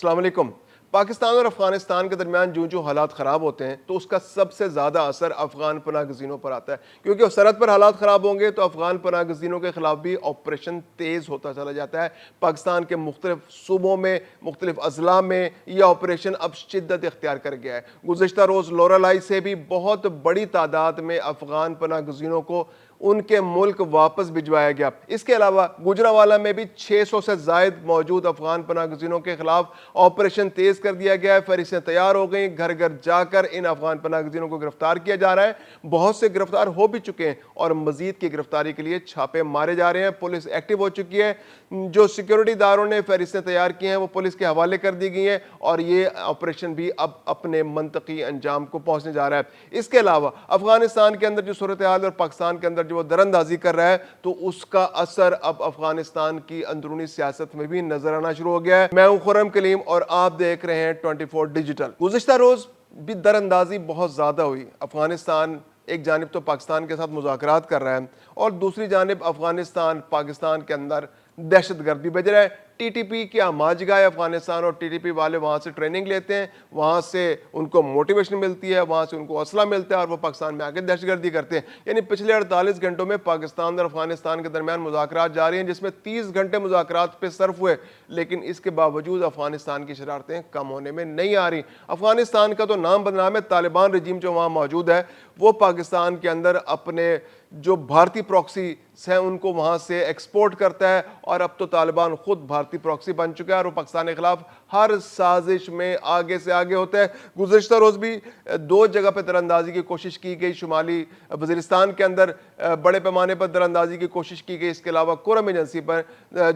السلام علیکم۔ پاکستان اور افغانستان کے درمیان جو حالات خراب ہوتے ہیں تو اس کا سب سے زیادہ اثر افغان پناہ گزینوں پر آتا ہے، کیونکہ سرحد پر حالات خراب ہوں گے تو افغان پناہ گزینوں کے خلاف بھی آپریشن تیز ہوتا چلا جاتا ہے۔ پاکستان کے مختلف صوبوں میں، مختلف اضلاع میں یہ آپریشن اب شدت اختیار کر گیا ہے۔ گزشتہ روز لورالائی سے بھی بہت بڑی تعداد میں افغان پناہ گزینوں کو ان کے ملک واپس بھجوایا گیا۔ اس کے علاوہ گوجرانوالہ میں بھی 600 سے زائد موجود افغان پناہ گزینوں کے خلاف آپریشن تیز کر دیا گیا ہے۔ فہرستیں تیار ہو گئیں، گھر گھر جا کر ان افغان پناہ گزینوں کو گرفتار کیا جا رہا ہے۔ بہت سے گرفتار ہو بھی چکے ہیں اور مزید کی گرفتاری کے لیے چھاپے مارے جا رہے ہیں۔ پولیس ایکٹیو ہو چکی ہے۔ جو سیکیورٹی اداروں نے فہرستیں تیار کی ہیں وہ پولیس کے حوالے کر دی گئی ہیں اور یہ آپریشن بھی اب اپنے منطقی انجام کو پہنچنے جا رہا ہے۔ اس کے علاوہ افغانستان کے اندر جو صورتحال اور پاکستان کے اندر جو وہ دراندازی کر رہا ہے تو اس کا اثر اب افغانستان کی اندرونی سیاست میں بھی نظر آنا شروع ہو گیا ہے۔ میں ہوں خرم کلیم اور آپ دیکھ رہے ہیں 24 ڈیجیٹل۔ گزشتہ روز بھی دراندازی بہت زیادہ ہوئی۔ افغانستان ایک جانب تو پاکستان کے ساتھ مذاکرات کر رہا ہے اور دوسری جانب افغانستان پاکستان کے اندر دہشت گردی بھیج رہا ہے۔ ٹی ٹی پی کی آماج گاہ ہے افغانستان، اور ٹی ٹی پی والے وہاں سے ٹریننگ لیتے ہیں، وہاں سے ان کو موٹیویشن ملتی ہے، وہاں سے ان کو حوصلہ ملتا ہے اور وہ پاکستان میں آ کے دہشت گردی کرتے ہیں۔ یعنی پچھلے 48 گھنٹوں میں پاکستان اور افغانستان کے درمیان مذاکرات جاری ہیں، جس میں 30 گھنٹے مذاکرات پہ صرف ہوئے، لیکن اس کے باوجود افغانستان کی شرارتیں کم ہونے میں نہیں آ رہی۔ افغانستان کا تو نام بدنام ہے۔ طالبان رجیم جو وہاں موجود ہے وہ پاکستان کے اندر اپنے جو بھارتی پراکسی ہیں ان کو وہاں سے ایکسپورٹ کرتا ہے، اور اب تو طالبان خود بھارتی پراکسی بن چکا ہے اور وہ پاکستان کے خلاف ہر سازش میں آگے سے آگے ہوتا ہے۔ گزشتہ روز بھی 2 جگہ پہ تیراندازی کی کوشش کی گئی۔ شمالی وزیرستان کے اندر بڑے پیمانے پر تیراندازی کی کوشش کی گئی۔ اس کے علاوہ کرم ایجنسی پر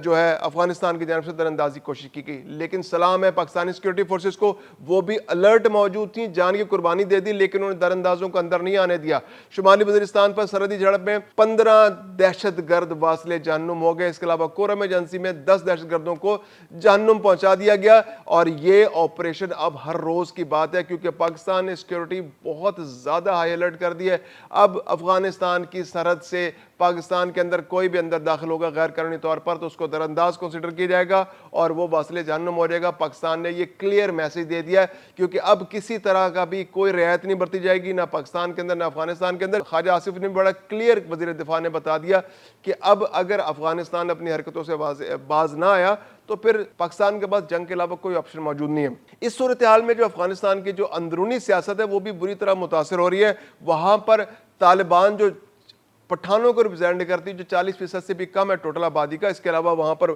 جو ہے افغانستان کی جانب سے تیراندازی کی کوشش کی گئی، لیکن سلام ہے پاکستانی سیکورٹی فورسز کو، وہ بھی الرٹ موجود تھیں، جان کی قربانی دے دی، لیکن انہوں نے تیراندازوں کو اندر نہیں آنے دیا۔ شمالی وزیرستان پر سرحدی جھڑپ میں 15 دہشت گرد واصل جہنم ہو گئے۔ اس کے علاوہ کرم ایجنسی میں 10 دہشت گردوں کو جہنم پہنچا دیا گیا، اور یہ آپریشن اب ہر روز کی بات ہے، کیونکہ پاکستان نے سیکورٹی بہت زیادہ ہائی الرٹ کر دی ہے۔ اب افغانستان کی سرحد سے پاکستان کے اندر کوئی بھی اندر داخل ہوگا غیر قانونی طور پر تو اس کو درانداز کنسیڈر کیا جائے گا اور وہ واصل جہنم ہو جائے گا۔ پاکستان نے یہ کلیئر میسج دے دیا ہے، کیونکہ اب کسی طرح کا بھی کوئی رعایت نہیں برتی جائے گی، نہ پاکستان کے اندر نہ افغانستان کے اندر۔ خواجہ آصف نے بڑا کلیئر، وزیر دفاع نے بتا دیا کہ اب اگر افغانستان اپنی حرکتوں سے باز نہ آیا تو پھر پاکستان کے پاس جنگ کے علاوہ کوئی آپشن موجود نہیں ہے۔ اس صورتحال میں جو افغانستان کی جو اندرونی سیاست ہے وہ بھی بری طرح متاثر ہو رہی ہے۔ وہاں پر طالبان جو پٹھانوں کو ریپرزینٹ کرتی جو 40% سے بھی کم ہے ٹوٹل آبادی کا، اس کے علاوہ وہاں پر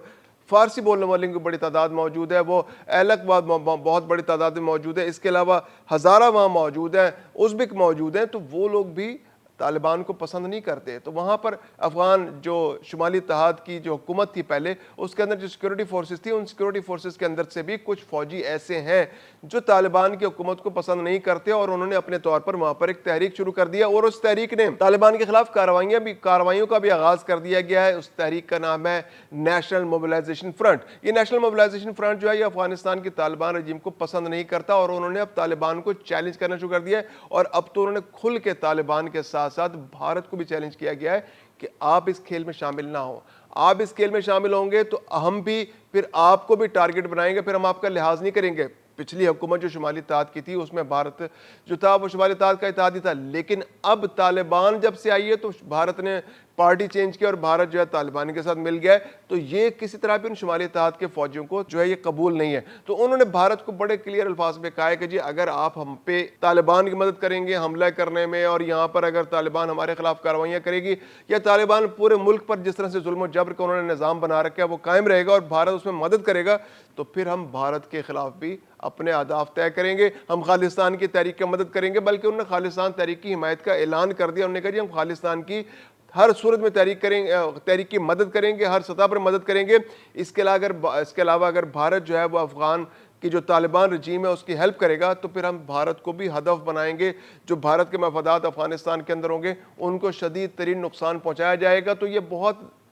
فارسی بولنے والوں کی بڑی تعداد موجود ہے، وہ ایلک بہت بڑی تعداد میں موجود ہے، اس کے علاوہ ہزارہ وہاں موجود ہیں، ازبک موجود ہیں، تو وہ لوگ بھی طالبان کو پسند نہیں کرتے۔ تو وہاں پر افغان جو شمالی اتحاد کی جو حکومت تھی پہلے، اس کے اندر جو سیکورٹی فورسز تھی، ان سیکورٹی فورسز کے اندر سے بھی کچھ فوجی ایسے ہیں جو طالبان کی حکومت کو پسند نہیں کرتے، اور انہوں نے اپنے طور پر وہاں پر ایک تحریک شروع کر دیا، اور اس تحریک نے طالبان کے خلاف کارروائیوں کا بھی آغاز کر دیا گیا ہے۔ اس تحریک کا نام ہے نیشنل موبلائزیشن فرنٹ۔ یہ نیشنل موبلائزیشن فرنٹ جو ہے یہ افغانستان کی طالبان رجیم کو پسند نہیں کرتا، اور انہوں نے اب طالبان کو چیلنج کرنا شروع کر دیا ہے، اور اب تو انہوں نے کھل کے طالبان کے ساتھ ساتھ بھارت کو بھی چیلنج کیا گیا ہے کہ آپ اس کھیل میں شامل نہ ہوں۔ آپ اس کھیل میں شامل ہوں گے تو ہم بھی پھر آپ کو بھی ٹارگٹ بنائیں گے، پھر ہم آپ کا لحاظ نہیں کریں گے۔ پچھلی حکومت جو شمالی اتحاد کی تھی اس میں بھارت جو تھا وہ شمالی اتحاد کا اتحادی تھا، لیکن اب طالبان جب سے آئی ہے تو بھارت نے پارٹی چینج کی اور بھارت جو ہے طالبان کے ساتھ مل گیا ہے، تو یہ کسی طرح بھی ان شمالی اتحاد کے فوجیوں کو جو ہے یہ قبول نہیں ہے۔ تو انہوں نے بھارت کو بڑے کلیئر الفاظ میں کہا ہے کہ جی اگر آپ ہم پہ طالبان کی مدد کریں گے حملہ کرنے میں، اور یہاں پر اگر طالبان ہمارے خلاف کارروائیاں کرے گی، یا طالبان پورے ملک پر جس طرح سے ظلم و جبر کا انہوں نے نظام بنا رکھا ہے وہ قائم رہے گا اور بھارت اس میں مدد کرے گا، تو پھر ہم بھارت کے خلاف بھی اپنے اہداف طے کریں گے، ہم خالصتان کی تحریک کی مدد کریں گے۔ بلکہ انہوں نے خالصتان تحریک کی حمایت کا اعلان کر دیا۔ انہوں نے کہا جی ہم خالصتان کی ہر صورت میں تحریک کی مدد کریں گے، ہر سطح پر مدد کریں گے۔ اس کے علاوہ اگر بھارت جو ہے وہ افغان کی جو طالبان رجیم ہے اس کی ہیلپ کرے گا تو پھر ہم بھارت کو بھی ہدف بنائیں گے، جو بھارت کے مفادات افغانستان کے اندر ہوں گے ان کو شدید ترین نقصان پہنچایا جائے گا۔ تو یہ بہت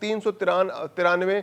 393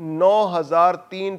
9003